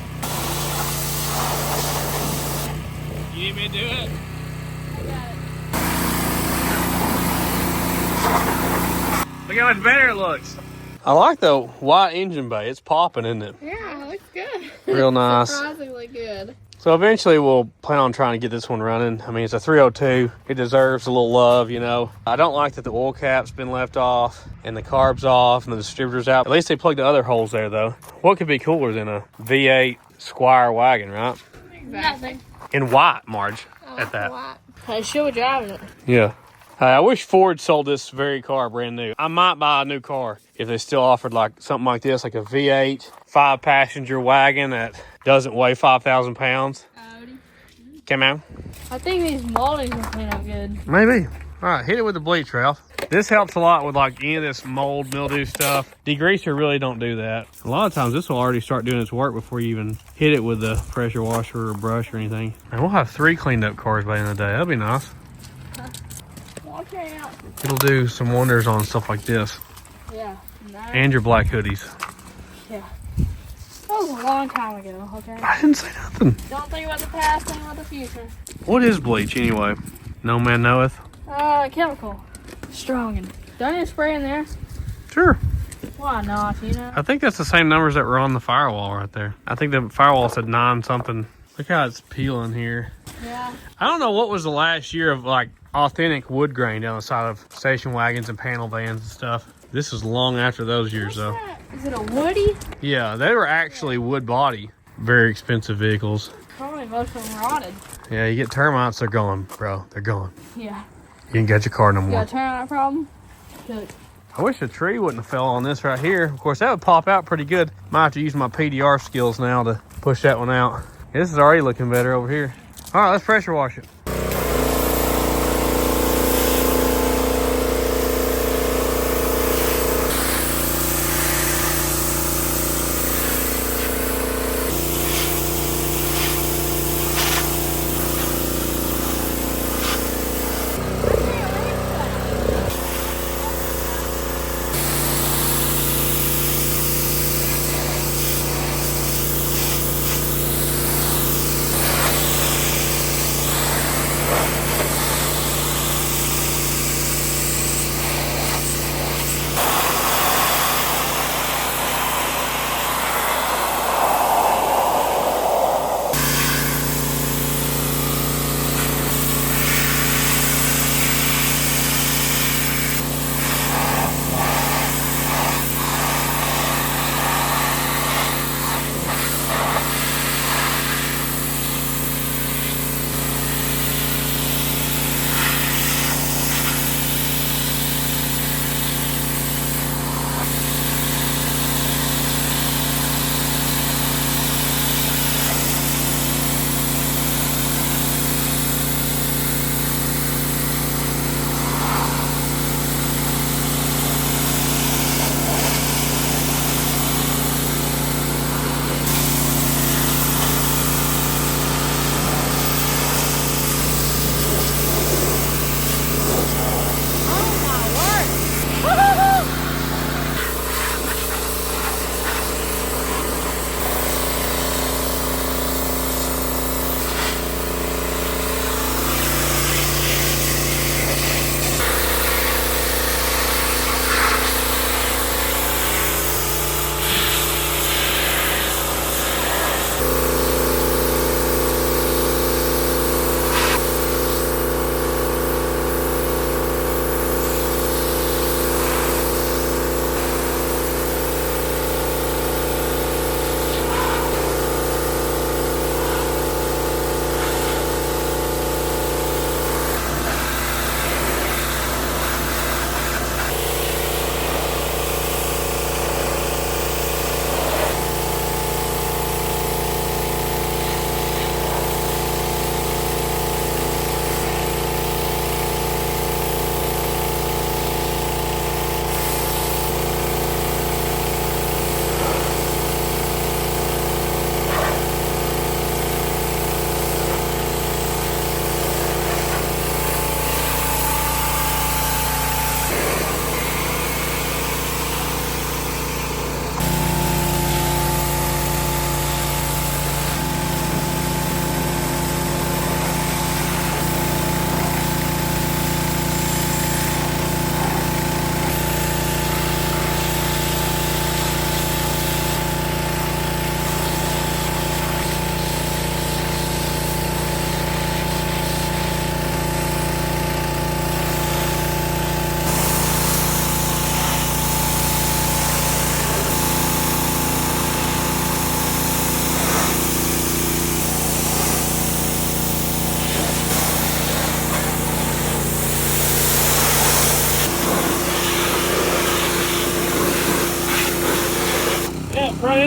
You need me to do it? Look how much better it looks. I like the white engine bay. It's popping, isn't it? Yeah, it looks good. Real nice. Surprisingly good. So eventually we'll plan on trying to get this one running. I mean, it's a 302. It deserves a little love, you know. I don't like that the oil cap's been left off and the carb's off and the distributor's out. At least they plugged the other holes there, though. What could be cooler than a V8 Squire wagon, right? Nothing. In white, Marge, at that. I should be driving it. Yeah. I wish Ford sold this very car brand new. I might buy a new car if they still offered like something like this, like a V8 5-passenger wagon that doesn't weigh 5,000 pounds. Come on. I think these moldings will clean up good. Maybe. All right, hit it with the bleach, Ralph. This helps a lot with like any of this mold, mildew stuff. Degreaser really don't do that. A lot of times this will already start doing its work before you even hit it with the pressure washer or brush or anything. And we'll have 3 cleaned up cars by the end of the day. That'll be nice. Watch out. It'll do some wonders on stuff like this. Yeah. Nice. And your black hoodies. Yeah. That was a long time ago, okay? I didn't say nothing. Don't think about the past, think about the future. What is bleach anyway? No man knoweth. Chemical. Strong. And don't you spray in there? Sure. Why not, you know? I think that's the same numbers that were on the firewall right there. I think the firewall said 9 something. Look how it's peeling here. Yeah. I don't know what was the last year of like authentic wood grain down the side of station wagons and panel vans and stuff. This is long after those years though. That? Is it a Woody? Yeah, they were actually wood body. Very expensive vehicles. Probably most of them rotted. Yeah, you get termites, they're gone, bro. They're gone. Yeah. You can get your car no You more. got a termite problem? Good. I wish a tree wouldn't have fell on this right here. Of course, that would pop out pretty good. Might have to use my PDR skills now to push that one out. This is already looking better over here. All right, let's pressure wash it.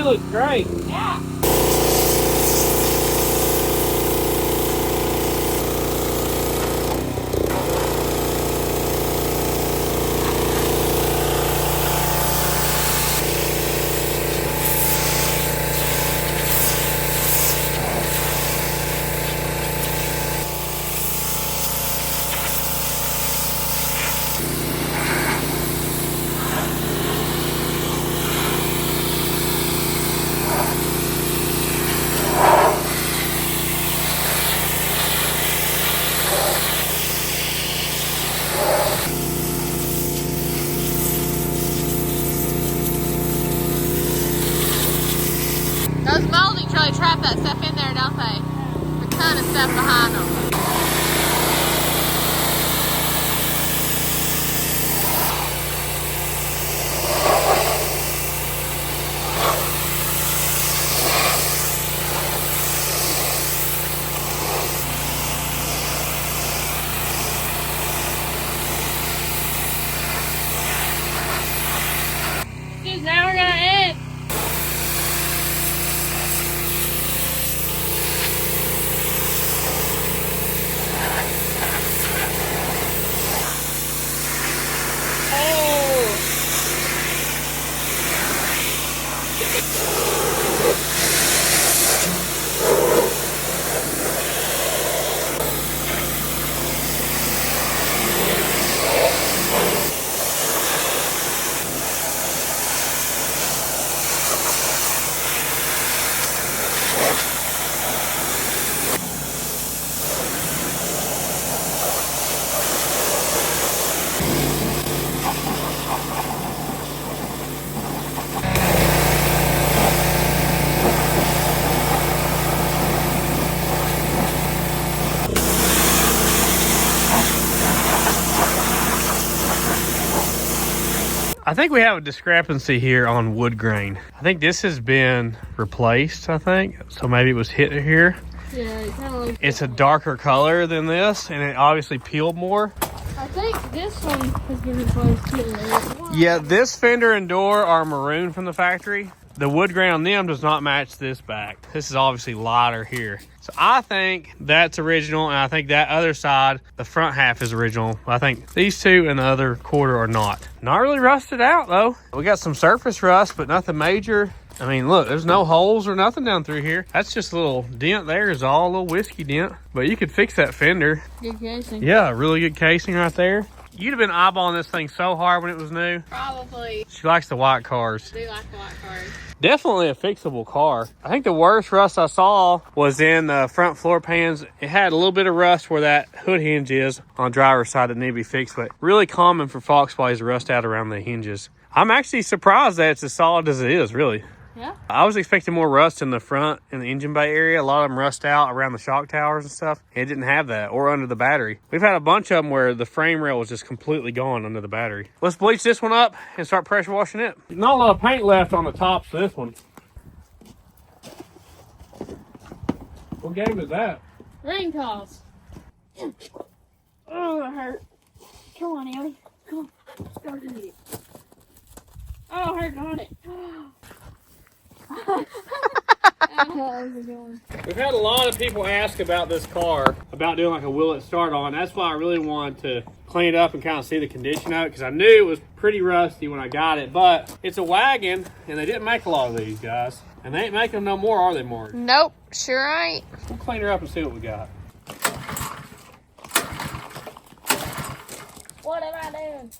that looks great. Yeah. Those moldings really trap that stuff in there, don't they? A ton of stuff behind them. Now we're gonna end. I think we have a discrepancy here on wood grain. I think this has been replaced, I think. So maybe it was hit here. Yeah, it kind of like. It's a darker color than this, and it obviously peeled more. I think this one has been replaced too. Yeah, this fender and door are maroon from the factory. The wood grain on them does not match this back. This is obviously lighter here. So I think that's original, and I think that other side, the front half is original. I think these two and the other quarter are not. Not really rusted out though. We got some surface rust, but nothing major. I mean, look, there's no holes or nothing down through here. That's just a little dent there is all a little whiskey dent. But you could fix that fender. Good casing. Yeah, really good casing right there. You'd have been eyeballing this thing so hard when it was new. Probably. She likes the white cars. I do like the white cars. Definitely a fixable car. I think the worst rust I saw was in the front floor pans. It had a little bit of rust where that hood hinge is on the driver's side that need to be fixed, but really common for Fox bodies to rust out around the hinges. I'm actually surprised that it's as solid as it is, really. Yeah. I was expecting more rust in the front in the engine bay area. A lot of them rust out around the shock towers and stuff. It didn't have that, or under the battery. We've had a bunch of them where the frame rail was just completely gone under the battery. Let's bleach this one up and start pressure washing it. Not a lot of paint left on the tops of this one. What game is that? Ring toss. Oh, that hurt. Come on, Ellie. Come on. Let's go do it. Oh, hurt on it. We've had a lot of people ask about this car, about doing like a will it start on. That's why I really wanted to clean it up and kind of see the condition of it, because I knew it was pretty rusty when I got it, but it's a wagon and they didn't make a lot of these, guys. And they ain't making them no more, are they, Mark? Nope, sure ain't. We'll clean her up and see what we got. What am I doing?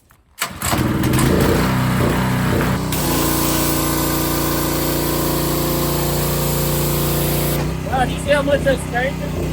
Wow, do you see how much that's scraping?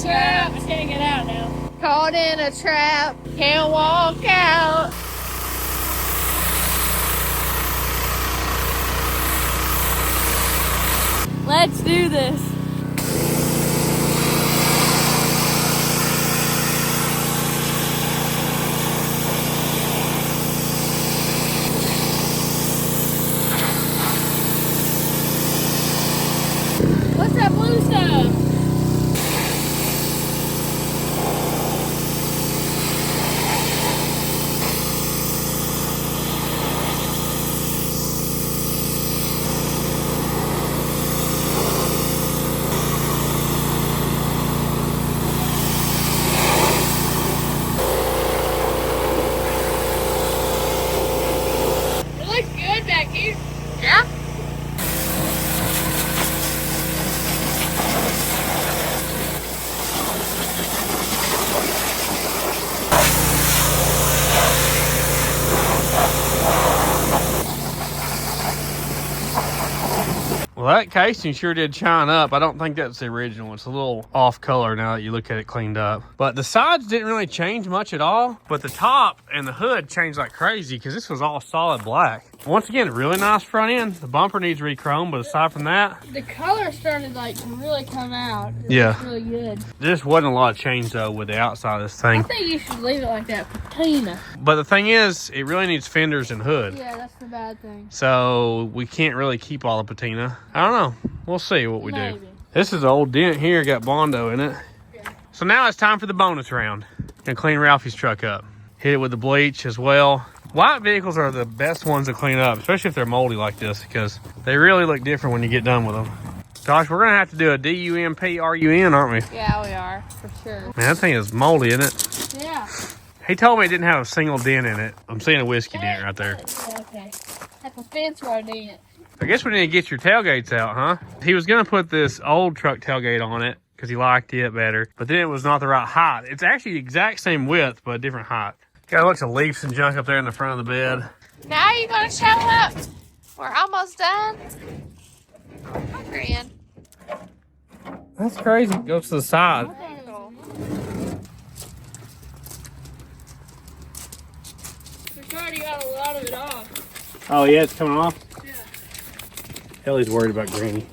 trap. I can't get out now. Caught in a trap. Can't walk out. Let's do this. What's that blue stuff? It looks good back here. Yeah. Well, that casing sure did shine up. I don't think that's the original. It's a little off color now that you look at it cleaned up. But the sides didn't really change much at all. But the top and the hood changed like crazy because this was all solid black. Once again, really nice front end. The bumper needs re-chrome, but aside from that, The color started like to really come out. It Yeah. looks really good. there just wasn't a lot of change though with the outside of this thing. I think you should leave it like that patina. But the thing is, it really needs fenders and hood. Yeah, that's the bad thing. So we can't really keep all the patina. I don't know. We'll see what we do. Maybe. This is an old dent here, got Bondo in it. Yeah. So now it's time for the bonus round. Gonna clean Ralphie's truck up. Hit it with the bleach as well. White vehicles are the best ones to clean up, especially if they're moldy like this, because they really look different when you get done with them. Gosh, we're gonna have to do a DUMP-RUN, aren't we? Yeah, we are, for sure. Man, that thing is moldy, isn't it? Yeah. He told me it didn't have a single dent in it. I'm seeing a whiskey dent right there. Yeah, okay. That's a fence rod in it. I guess we need to get your tailgates out, huh? He was gonna put this old truck tailgate on it because he liked it better, but then it was not the right height. It's actually the exact same width, but a different height. Got a bunch of leaves and junk up there in the front of the bed. Now you're gonna show up. We're almost done. Grand. That's crazy. It goes to the side. We've already got a lot of it off. Oh yeah, it's coming off? Yeah. Ellie's worried about Granny.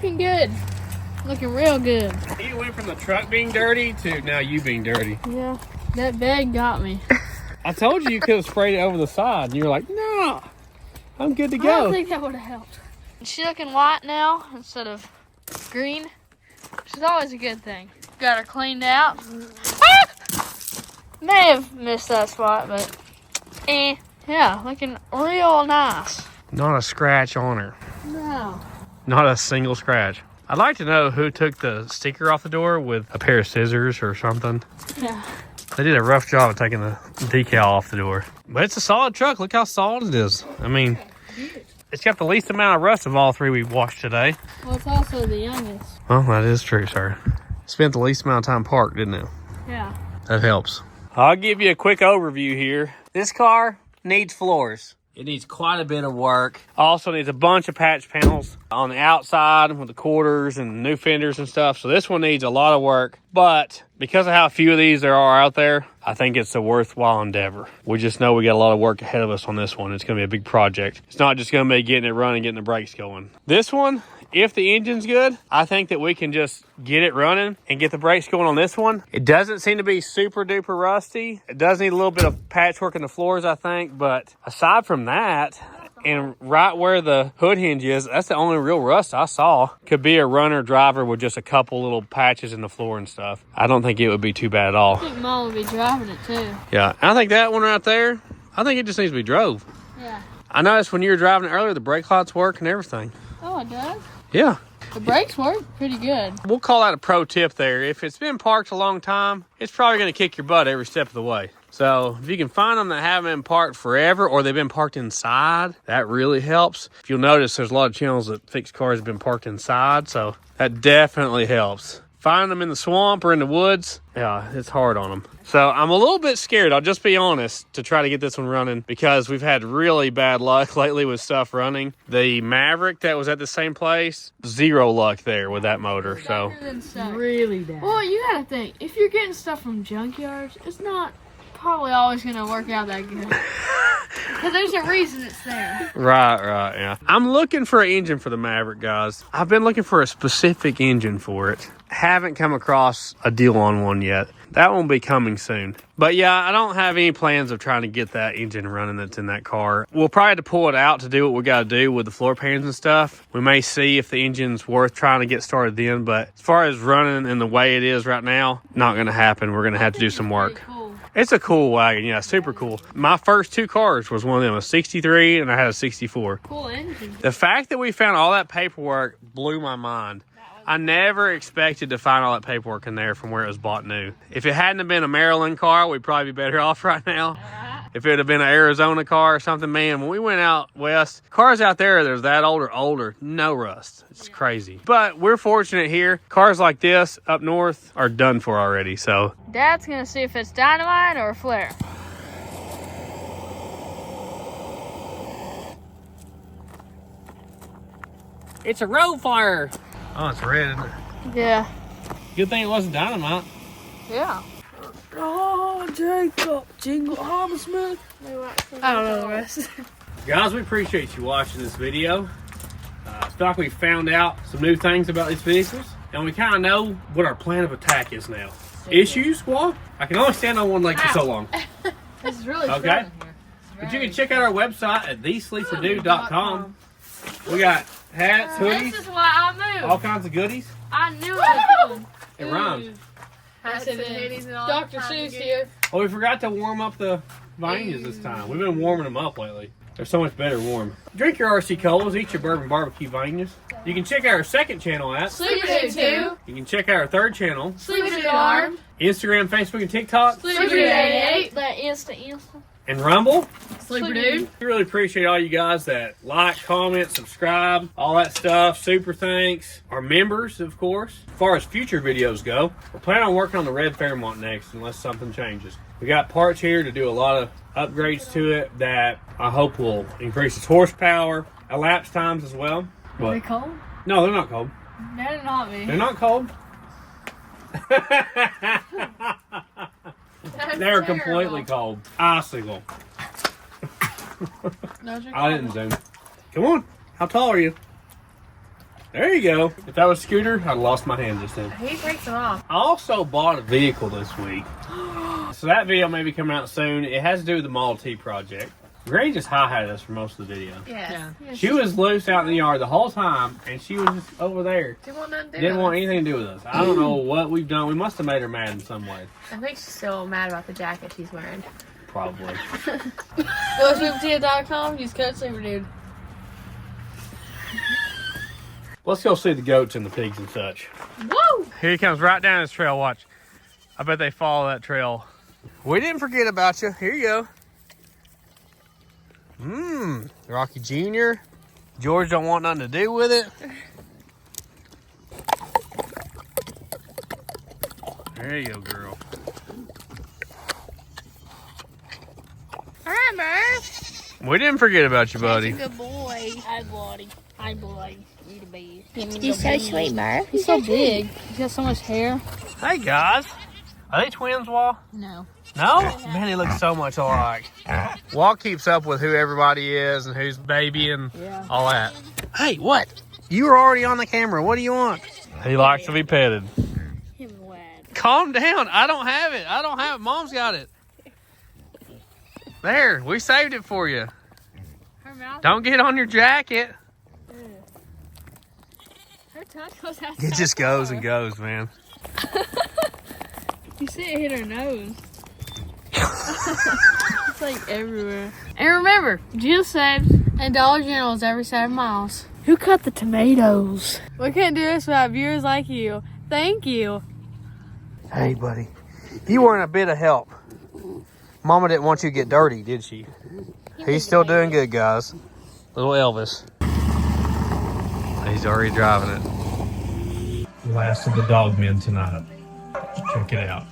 looking good. Looking real good. You went from the truck being dirty to now you being dirty. Yeah, that bag got me. I told you could have sprayed it over the side. And you were like, no, I'm good to I go. don't think that would have helped. She's looking white now instead of green, which is always a good thing. Got her cleaned out. Ah! May have missed that spot, but yeah, looking real nice. Not a scratch on her. No. Not a single scratch. I'd like to know who took the sticker off the door with a pair of scissors or something. Yeah. They did a rough job of taking the decal off the door. But it's a solid truck. Look how solid it is. I mean, it's got the least amount of rust of all three we washed today. Well, it's also the youngest. Well, that is true, sir. Spent the least amount of time parked, didn't it? Yeah. That helps. I'll give you a quick overview here. This car needs floors. It needs quite a bit of work. Also needs a bunch of patch panels on the outside with the quarters and new fenders and stuff. So this one needs a lot of work. But because of how few of these there are out there, I think it's a worthwhile endeavor. We just know we got a lot of work ahead of us on this one. It's going to be a big project. It's not just going to be getting it running, getting the brakes going. This one, if the engine's good, I think that we can just get it running and get the brakes going on this one. It doesn't seem to be super duper rusty. It does need a little bit of patchwork in the floors, I think. But aside from that, and right where the hood hinge is, that's the only real rust I saw. Could be a runner driver with just a couple little patches in the floor and stuff. I don't think it would be too bad at all. I think Mom would be driving it too. Yeah, I think that one right there, I think it just needs to be drove. Yeah. I noticed when you were driving it earlier, the brake lights work and everything. Oh, it does? Yeah. The brakes work pretty good. We'll call that a pro tip there. If it's been parked a long time, it's probably going to kick your butt every step of the way. So if you can find them that haven't been parked forever or they've been parked inside, that really helps. If you'll notice, there's a lot of channels that fix cars have been parked inside, so that definitely helps. Find them in the swamp or in the woods, yeah, it's hard on them. So I'm a little bit scared, I'll just be honest, to try to get this one running because we've had really bad luck lately with stuff running. The Maverick that was at the same place, zero luck there with that motor. So really bad. Well, you gotta think, if you're getting stuff from junkyards, it's not probably always gonna work out that good. Because there's a reason it's there. Right, yeah. I'm looking for an engine for the Maverick, guys. I've been looking for a specific engine for it. Haven't come across a deal on one yet. That won't be coming soon. But yeah, I don't have any plans of trying to get that engine running that's in that car. We'll probably have to pull it out to do what we got to do with the floor pans and stuff. We may see if the engine's worth trying to get started then. But as far as running in the way it is right now, not going to happen. We're going to have to do some work. It's a cool wagon, yeah, super cool. My first two cars was one of them, a 63 and I had a 64. Cool engine. The fact that we found all that paperwork blew my mind. I never expected to find all that paperwork in there from where it was bought new. If it hadn't have been a Maryland car, we'd probably be better off right now. If it had been an Arizona car or something, man, when we went out west, cars out there that are that older, no rust. It's crazy. But we're fortunate here. Cars like this up north are done for already, so. Dad's gonna see if it's dynamite or a flare. It's a road fire. Oh, it's red, isn't it? Yeah. Good thing it wasn't dynamite. Yeah. Oh, Jacob, Jingle Hammersmith. I don't know the rest. Guys, we appreciate you watching this video. I feel like we found out some new things about these vehicles, and we kind of know what our plan of attack is now. Issues? Well, I can only stand on one leg for so long. This is really Okay. fun here. But you can check out our website at thesleeperdude.com. We got hats, hoodies, This is why I moved. all kinds of goodies. I knew it was It rhymes. Hats and hoodies and all Dr. Seuss here. Oh, we forgot to warm up the Vineyards this time. We've been warming them up lately. They're so much better warm. Drink your RC Colas, eat your bourbon barbecue Vineyards. You can check out our second channel at Sleeper Dude 2. You can check out our third channel, Sleeper Dude Armed. Instagram, Facebook, and TikTok, Sleeper Dude 88. That Insta. and Rumble. Sleeper Dude. We really appreciate all you guys that like, comment, subscribe, all that stuff. Super thanks. Our members, of course. As far as future videos go, we're planning on working on the red Fairmont next unless something changes. We got parts here to do a lot of upgrades to it that I hope will increase its horsepower, elapsed times as well. Are they cold? No, they're not cold. Better not be. They're not cold. They're completely cold. Icicle. No, I didn't zoom. Come on. How tall are you? There you go. If that was Scooter, I'd lost my hand just then. He breaks them off. I also bought a vehicle this week. So that video may be coming out soon. It has to do with the Model T project. Granny just hi-hatted us for most of the video. Yes. Yeah. She was loose out in the yard the whole time, and she was just over there. Didn't want anything to do with us. I don't know what we've done. We must have made her mad in some way. I think she's still mad about the jacket she's wearing. Probably. GoSweepTia.com, use code Sleeper Dude. Let's go see the goats and the pigs and such. Woo! Here he comes right down this trail. Watch. I bet they follow that trail. We didn't forget about you. Here you go. Rocky Jr. George don't want nothing to do with it. There you go, girl. Hi, Murph. We didn't forget about you, buddy. Good boy. Hi, buddy. Hi, boy. You the best. He's so sweet, Murph. He's so big. He's got so much hair. Hey, guys. Are they twins, Wall? No. No? Man, they look so much alike. Walt keeps up with who everybody is and who's baby and all that. Hey, what? You were already on the camera. What do you want? He likes to be petted. Calm down. I don't have it. I don't have it. Mom's got it. There. We saved it for you. Don't get on your jacket. Her tongue goes out. It just goes and goes, man. You see it hit her nose. It's like everywhere. And remember, Jill saves and Dollar General is every 7 miles. Who cut the tomatoes? We couldn't do this without viewers like you. Thank you. Hey, buddy. You weren't a bit of help. Mama didn't want you to get dirty, did she? He's still doing good, guys. Little Elvis. He's already driving it. Last of the dog men tonight. Check it out.